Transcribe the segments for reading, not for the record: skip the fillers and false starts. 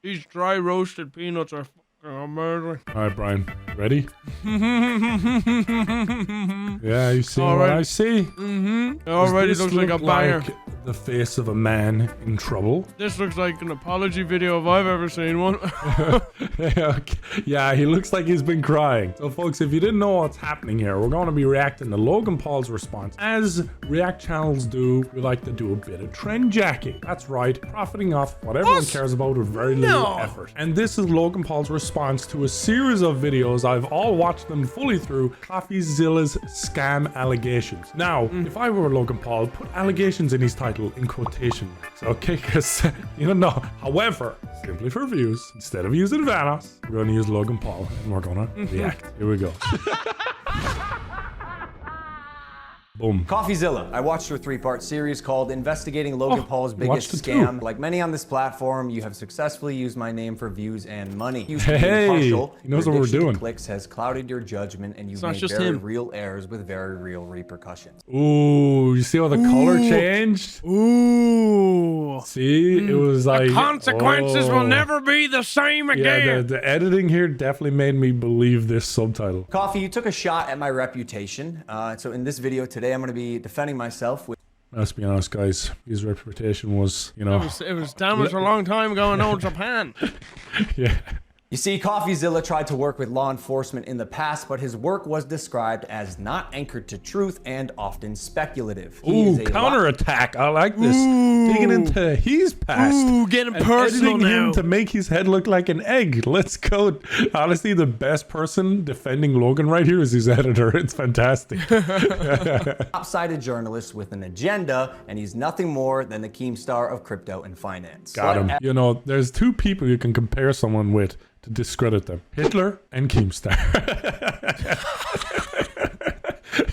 These dry roasted peanuts are fucking amazing. All right, Brian, ready? Yeah, you see what I see? Already looks like a banger. The face of a man in trouble. This looks like an apology video if I've ever seen one. Yeah, he looks like he's been crying. So folks, if you didn't know what's happening here, we're going to be reacting to Logan Paul's response. As React channels do, we like to do a bit of trend jacking. That's right, profiting off what everyone cares about with very little effort. And this is Logan Paul's response to a series of videos. I've all watched them fully through Coffeezilla's scam allegations. Now, if I were Logan Paul, put allegations in his title in quotation marks, okay? Because you don't know. However, simply for views, instead of using Vanos, we're going to use Logan Paul and we're going to react. Here we go. Boom. Coffeezilla. I watched your 3-part series called Investigating Logan Paul's Biggest Scam. Like many on this platform, you have successfully used my name for views and money. Hey, he knows what we're doing. Clicks has clouded your judgment and you've made very real errors with very real repercussions. Ooh, you see how the color changed? Ooh. See, it was like... The consequences will never be the same again. Yeah, the editing here definitely made me believe this subtitle. Coffee, you took a shot at my reputation. So in this video today, I'm going to be defending myself with... Let's be honest, guys. His reputation was, you know... It was damaged a long time ago in old Japan. Yeah. You see, Coffeezilla tried to work with law enforcement in the past, but his work was described as not anchored to truth and often speculative. Ooh, counterattack. I like this. Digging into his past. Ooh, getting personal now. Him to make his head look like an egg. Let's go. Honestly, the best person defending Logan right here is his editor. It's fantastic. Lopsided journalist with an agenda, and he's nothing more than the Keemstar of crypto and finance. Got him. You know, there's two people you can compare someone with to discredit them. Hitler and Keemstar.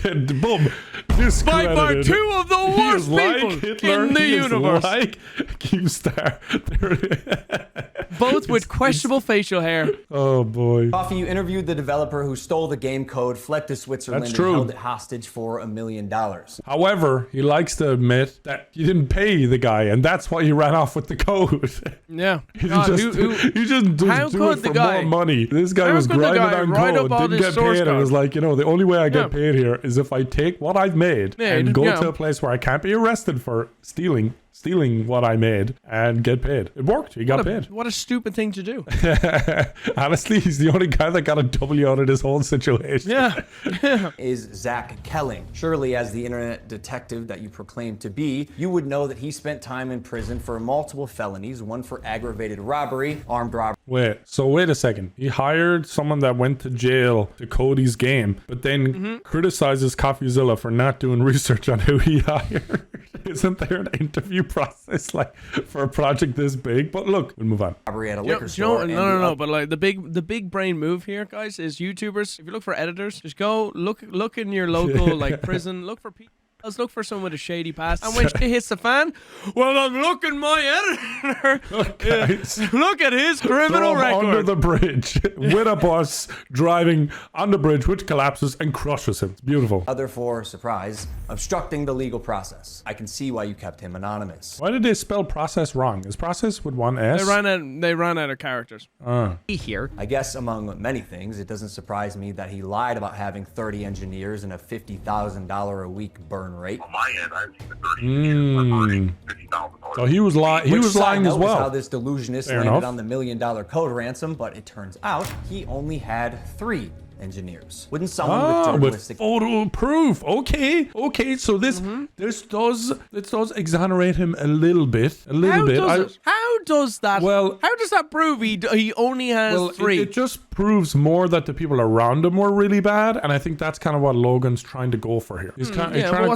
And boom, discredited. By two of the worst people like Hitler, in the universe. Like Keemstar. Both with questionable facial hair. Oh boy. Coffee, you interviewed the developer who stole the game code, fled to Switzerland, and held it hostage for $1 million. However, he likes to admit that you didn't pay the guy, and that's why he ran off with the code. Yeah. You just do it for more money. This guy was grinding on code, didn't get paid, and was like, you know, the only way I get paid here is if I take what I've made and go to a place where I can't be arrested for stealing what I made and get paid. It worked. He got paid. What a stupid thing to do. Honestly, he's the only guy that got a W out of this whole situation. Yeah. Is Zach Kelling. Surely, as the internet detective that you proclaim to be, you would know that he spent time in prison for multiple felonies, one for aggravated robbery, armed robbery. Wait a second. He hired someone that went to jail to code his game, but then criticizes Coffeezilla for not doing research on who he hired. Isn't there an interview process like for a project this big? But look, we'll move on. Robbery at a liquor store. No. But like the big brain move here, guys, is YouTubers. If you look for editors, just go look in your local like prison. Look for people. Let's look for someone with a shady past. And when she hits the fan, well, I'm looking my editor. Look at his criminal record. Under the bridge with a bus driving on the bridge, which collapses and crushes him. It's beautiful. Other for surprise, obstructing the legal process. I can see why you kept him anonymous. Why did they spell process wrong? Is process with one S? They ran out of characters. Here, I guess among many things, it doesn't surprise me that he lied about having 30 engineers and a $50,000 a week burn rate. On my end, I have 30 engineers. I'm earning $50,000. So he was lying. He was lying as well. How this delusionist landed on the $1 million code ransom, but it turns out he only had 3 engineers. Wouldn't someone with journalistic photo proof? Okay, so this does exonerate him a little bit. How does that? Well, how does that prove he only has 3? It just proves more that the people around him were really bad, and I think that's kind of what Logan's trying to go for here. He's trying to go for more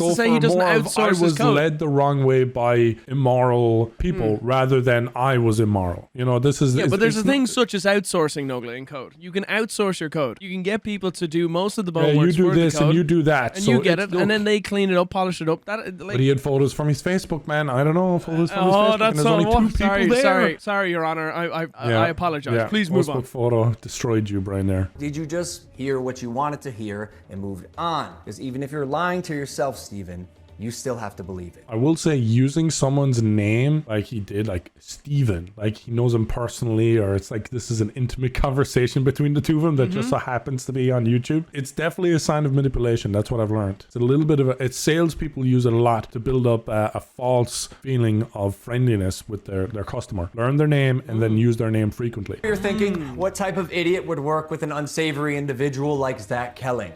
of I was led the wrong way by immoral people rather than I was immoral. You know, this is but there's a thing such as outsourcing, Nogla, in code. You can outsource your code. You can get people to do most of the bone work. You do this and you do that, and so you get it, and then they clean it up, polish it up. But he had photos from his Facebook, man. I don't know, photos from his Facebook. That's and there's only 2 people there. Sorry, Your Honor. I apologize. Yeah. Please move on. Facebook photo destroyed you, Brian. There. Did you just hear what you wanted to hear and moved on? Because even if you're lying to yourself, Steven, you still have to believe it. I will say using someone's name like he did, like Steven, like he knows him personally, or it's like this is an intimate conversation between the two of them that just so happens to be on YouTube. It's definitely a sign of manipulation. That's what I've learned. It's a little bit of it's salespeople use it a lot to build up a false feeling of friendliness with their customer. Learn their name and then use their name frequently. You're thinking, what type of idiot would work with an unsavory individual like Zach Kelling?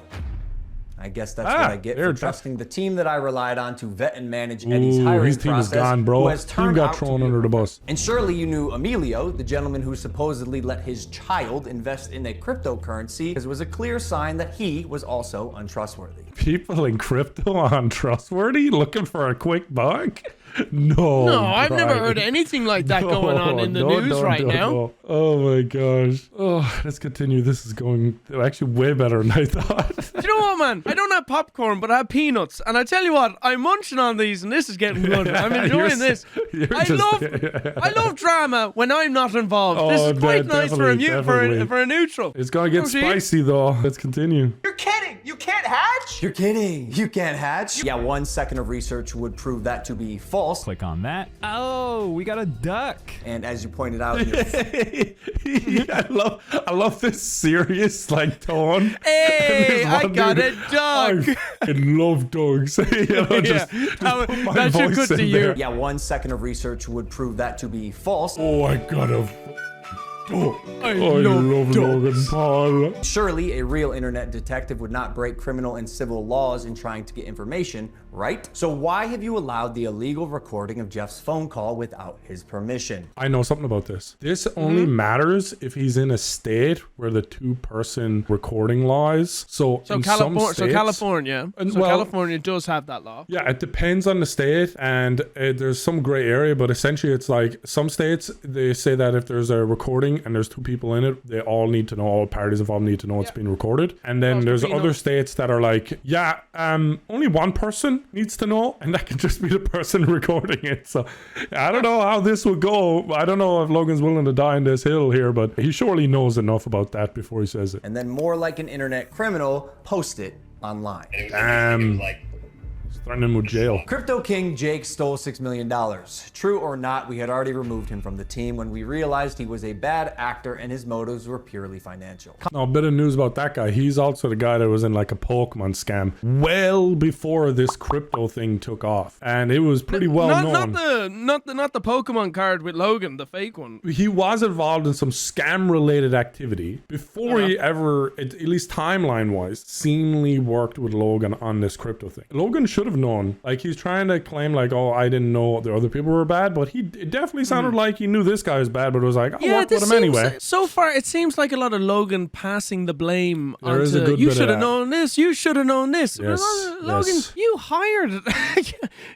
I guess that's what I get for trusting the team that I relied on to vet and manage Eddie's hiring his team process. is gone, bro. Who has Team turned got out thrown to be under the bus. And surely you knew Emilio, the gentleman who supposedly let his child invest in a cryptocurrency, because it was a clear sign that he was also untrustworthy. People in crypto are untrustworthy, looking for a quick buck? No, I've never Brian. heard anything like that going on in the news right now. Oh my gosh. Oh, let's continue. This is going actually way better than I thought. Do you know what, man? I don't have popcorn, but I have peanuts. And I tell you what, I'm munching on these, and this is getting good. I'm enjoying this. I love drama when I'm not involved. This is quite nice for a neutral. It's gonna get spicy though. Let's continue. You're kidding! You can't hatch? You're kidding! You can't hatch? Yeah, 1 second of research would prove that to be false. Click on that. Oh, we got a duck. And as you pointed out, I love this serious like tone. Hey, I got a duck. I love dogs. You know, just put my that's your voice good to in you. there. yeah, 1 second of research would prove that to be false. Oh, I gotta. I love Logan Paul. Surely a real internet detective would not break criminal and civil laws in trying to get information, right? So why have you allowed the illegal recording of Jeff's phone call without his permission? I know something about this. This only matters if he's in a state where the 2-person recording law is. So California does have that law. Yeah, it depends on the state, and there's some gray area, but essentially it's like some states, they say that if there's a recording and there's 2 people in it, they all need to know, all parties involved need to know it's being recorded. And then there's other states that are like, only 1 person needs to know, and that can just be the person recording it. So I don't know how this will go. I don't know if Logan's willing to die on this hill here, but he surely knows enough about that before he says it. And then more like an internet criminal, post it online. Threatening with jail. Crypto King Jake stole $6 million. True or not, we had already removed him from the team when we realized he was a bad actor and his motives were purely financial. Now, a bit of news about that guy. He's also the guy that was in like a Pokemon scam well before this crypto thing took off. And it was pretty well known. Not the Pokemon card with Logan, the fake one. He was involved in some scam related activity before he ever, at least timeline wise, seemingly worked with Logan on this crypto thing. Logan should have known. Like, he's trying to claim like, oh, I didn't know the other people were bad, but it definitely sounded like he knew this guy was bad, but it was like, I'll work with him anyway. So far, it seems like a lot of Logan passing the blame There is a onto, good you bit of should have that. known this, you should have known this. Yes, Logan, yes. you hired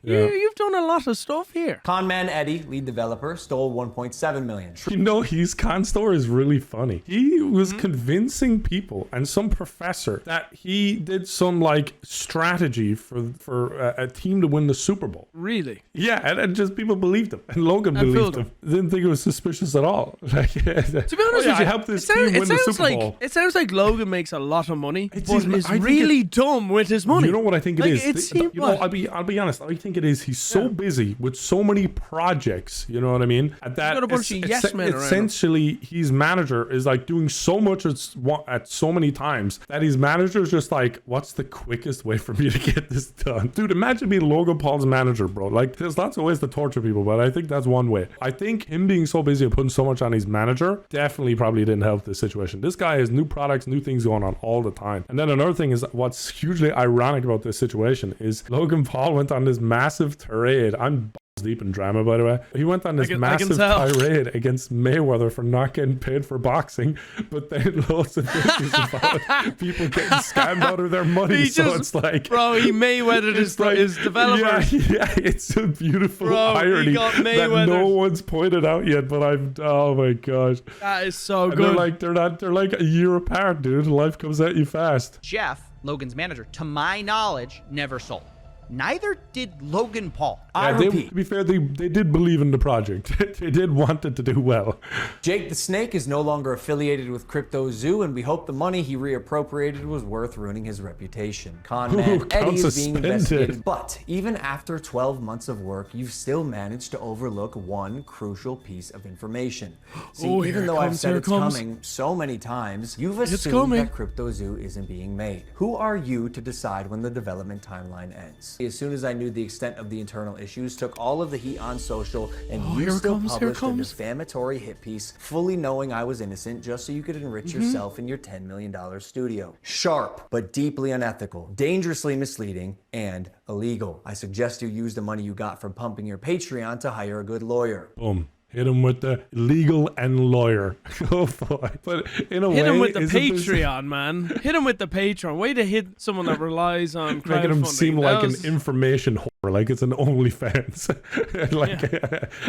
you've done a lot of stuff here. Conman Eddie, lead developer, stole $1.7 million. You know, his con story is really funny. He was convincing people and some professor that he did some like strategy for a team to win the Super Bowl. Really? Yeah, and just people believed him, and Logan believed him. Didn't think it was suspicious at all. Like, To be honest with you, I helped this team win the Super Bowl. It sounds like Logan makes a lot of money, but I is think really dumb with his money. You know what I think it is? I'll be honest. I think it is. He's so busy with so many projects. You know what I mean? At that, got a bunch of yes men around him. essentially, his manager is like doing so much at so many times that his manager is just like, what's the quickest way for me to get this done? Dude, imagine being Logan Paul's manager, bro. Like, there's lots of ways to torture people, but I think that's one way. I think him being so busy and putting so much on his manager definitely probably didn't help this situation. This guy has new products, new things going on all the time. And then another thing is, what's hugely ironic about this situation is Logan Paul went on this massive tirade. I'm deep in drama, by the way. He went on this massive tirade against Mayweather for not getting paid for boxing, but then loads of issues about people getting scammed out of their money. It's like, bro, he Mayweathered his developer. Yeah, it's a beautiful irony that no one's pointed out yet. But oh my gosh, that is so and good. They're like a year apart, dude. Life comes at you fast. Jeff, Logan's manager, to my knowledge, never sold. neither did Logan Paul. I Yeah, repeat, to be fair, they did believe in the project. They did want it to do well. Jake the Snake is no longer affiliated with CryptoZoo, and we hope the money he reappropriated was worth ruining his reputation. Con man Ooh, Eddie is being suspended. investigated, but even after 12 months of work, you've still managed to overlook one crucial piece of information. See, Oh, even here though it I've comes, said here it it's comes. coming so many times, you've It's assumed coming. that CryptoZoo isn't being made. Who are you to decide when the development timeline ends? As soon as I knew the extent of the internal issues, took all of the heat on social, and you here it still comes, here it published a comes. defamatory hit piece, fully knowing I was innocent just so you could enrich yourself in your $10 million studio. Sharp, but deeply unethical, dangerously misleading, and illegal. I suggest you use the money you got from pumping your Patreon to hire a good lawyer. Boom. Hit him with the legal and lawyer. Oh boy. But in a way, Hit him with the isn't this- Patreon, man. Hit him with the Patreon. Way to hit someone that relies on crowdfunding. making him seem That like was- an information whore, like it's an OnlyFans, like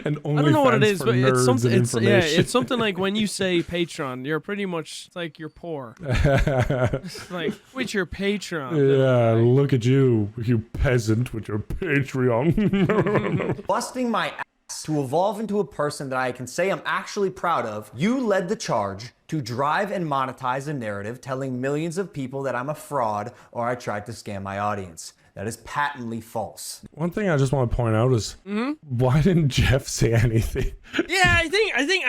an OnlyFans I don't know what it is, for but nerds it's something. and It's, yeah, information. it's something like when you say Patreon, you're pretty much it's like you're poor. It's like with your Patreon. Yeah, look at you, you peasant with your Patreon. Busting my ass to evolve into a person that I can say I'm actually proud of, you led the charge to drive and monetize a narrative telling millions of people that I'm a fraud or I tried to scam my audience. That is patently false. One thing I just want to point out is why didn't Jeff say anything? Yeah, I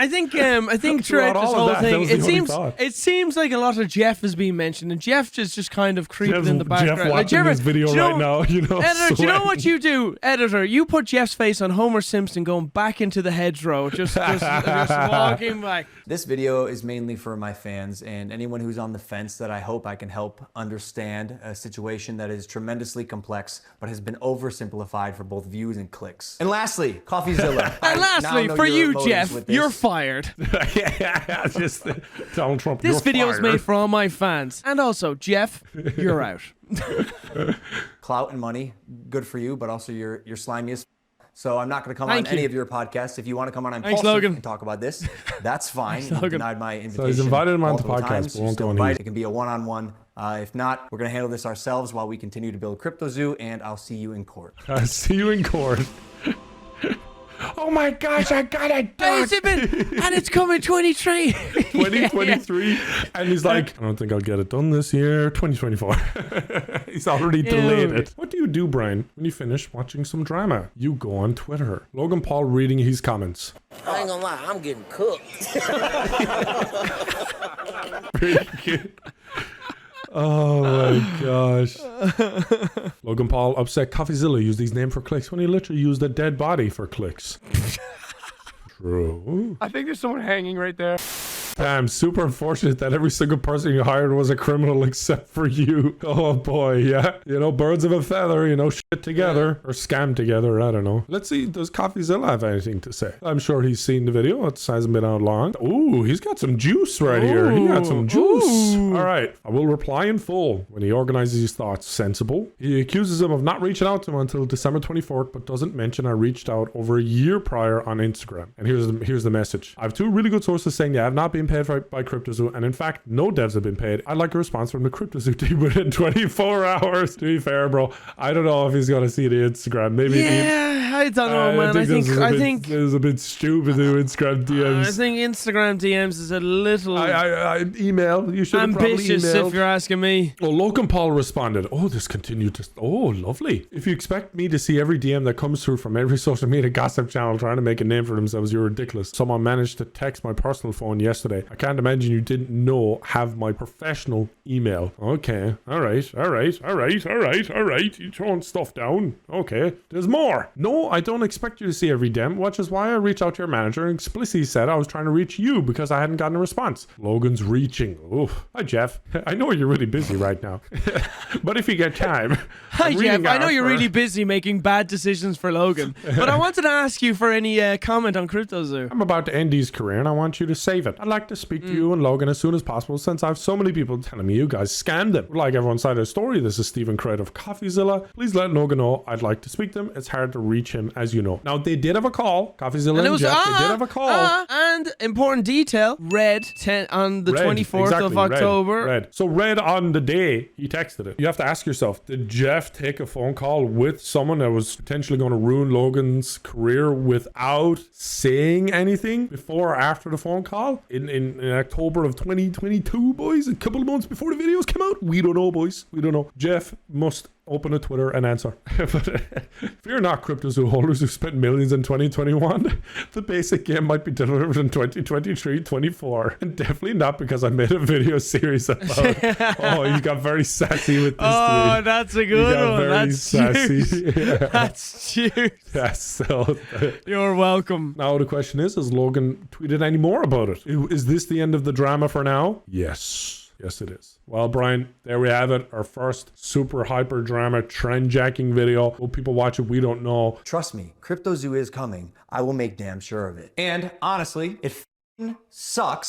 think Throughout throughout this all of whole that, that thing, was the it only seems thought. it seems like a lot of Jeff is being mentioned, and Jeff is just kind of creeping Jeff's- in the background. Jeff Like, do you watching ever- this video do you know- right now, you know, Editor, do you know sweating. what you do, editor? You put Jeff's face on Homer Simpson going back into the hedgerow, just walking back. This video is mainly for my fans and anyone who's on the fence that I hope I can help understand a situation that is tremendously complex but has been oversimplified for both views and clicks. And lastly, Coffeezilla. And lastly, for you, Jeff, you're fired. Yeah, just Donald Trump. This you're video is fired. made for all my fans. And also, Jeff, you're out. Clout and money, good for you, but also you're slimy as so I'm not going to come Thank on any you. of your podcasts. If you want to come on Thanks, Impulsive Logan. and talk about this, that's fine. You Logan. denied my invitation. he's invited him onto multiple podcasts, times. but You're won't still go on invited. his. It can be a one-on-one. If not, we're going to handle this ourselves while we continue to build CryptoZoo, and I'll see you in court. See you in court. Oh my gosh, I got a duck. And it's coming 23. 2023, and he's like, I don't think I'll get it done this year. 2024. He's already delayed it. What do you do, Brian, when you finish watching some drama? You go on Twitter. Logan Paul reading his comments. I ain't gonna lie, I'm getting cooked. Pretty cute. Oh my gosh. Logan Paul upset Coffeezilla used his name for clicks when he literally used a dead body for clicks. True. I think there's someone hanging right there. Damn, super unfortunate that every single person you hired was a criminal except for you. Oh boy, yeah. You know, birds of a feather, you know, shit together. Or scam together, I don't know. Let's see, does Coffeezilla have anything to say? I'm sure he's seen the video. It hasn't been out long. Ooh, he's got some juice right here. He got some juice. All right, I will reply in full when he organizes his thoughts. Sensible. He accuses him of not reaching out to him until December 24th, but doesn't mention I reached out over a year prior on Instagram. And here's the message. I have two really good sources saying they have not been paid by CryptoZoo, and in fact, no devs have been paid. I'd like a response from the CryptoZoo team within 24 hours. To be fair, bro, I don't know if he's gonna see the Instagram. Maybe. Yeah, I don't know, man. I think this is a bit stupid to Instagram DMs. I think Instagram DMs is a little I email. You should have probably ambitious emailed. if you're asking me. Well, Logan Paul responded, oh, this continued to... Oh, lovely. If you expect me to see every DM that comes through from every social media gossip channel trying to make a name for themselves, you're ridiculous. Someone managed to text my personal phone yesterday. I can't imagine you didn't have my professional email. Okay. All right. You're throwing stuff down. Okay. There's more. No, I don't expect you to see every DM, which is why I reached out to your manager and explicitly said I was trying to reach you because I hadn't gotten a response. Logan's reaching. Oof. Hi, Jeff. I know you're really busy right now. But if you get time... Hi, I'm Jeff. reading I know out you're for- really busy making bad decisions for Logan, but I wanted to ask you for any comment on CryptoZoo. I'm about to end his career and I want you to save it. I'd like to speak to you and Logan as soon as possible since I have so many people telling me you guys scammed him. Like everyone's side of the story, this is Stephen Craig of Coffeezilla. Please let Logan know I'd like to speak to him. It's hard to reach him, as you know. Now, they did have a call. Coffeezilla and Jeff, they did have a call. And important detail, Red on the Red, 24th exactly, of October. Red. So Red on the day he texted it. You have to ask yourself, did Jeff take a phone call with someone that was potentially going to ruin Logan's career without saying anything before or after the phone call in October of 2022, boys? A couple of months before the videos came out? We don't know, boys. We don't know. Jeff must open a Twitter and answer. But fear not, Cryptozoo holders who spent millions in 2021. The basic game might be delivered in 2023-24. And definitely not because I made a video series about oh, you got very sassy with this Oh, tweet. that's a good one. Very That's sassy. cute. That's cute. Yes, so You're welcome. now the question is Logan tweeted any more about it? Is this the end of the drama for now? Yes. Yes, it is. Well, Brian, there we have it. Our first super hyper drama trend jacking video. Will people watch it? We don't know. Trust me, Cryptozoo is coming. I will make damn sure of it. And honestly, it f***ing sucks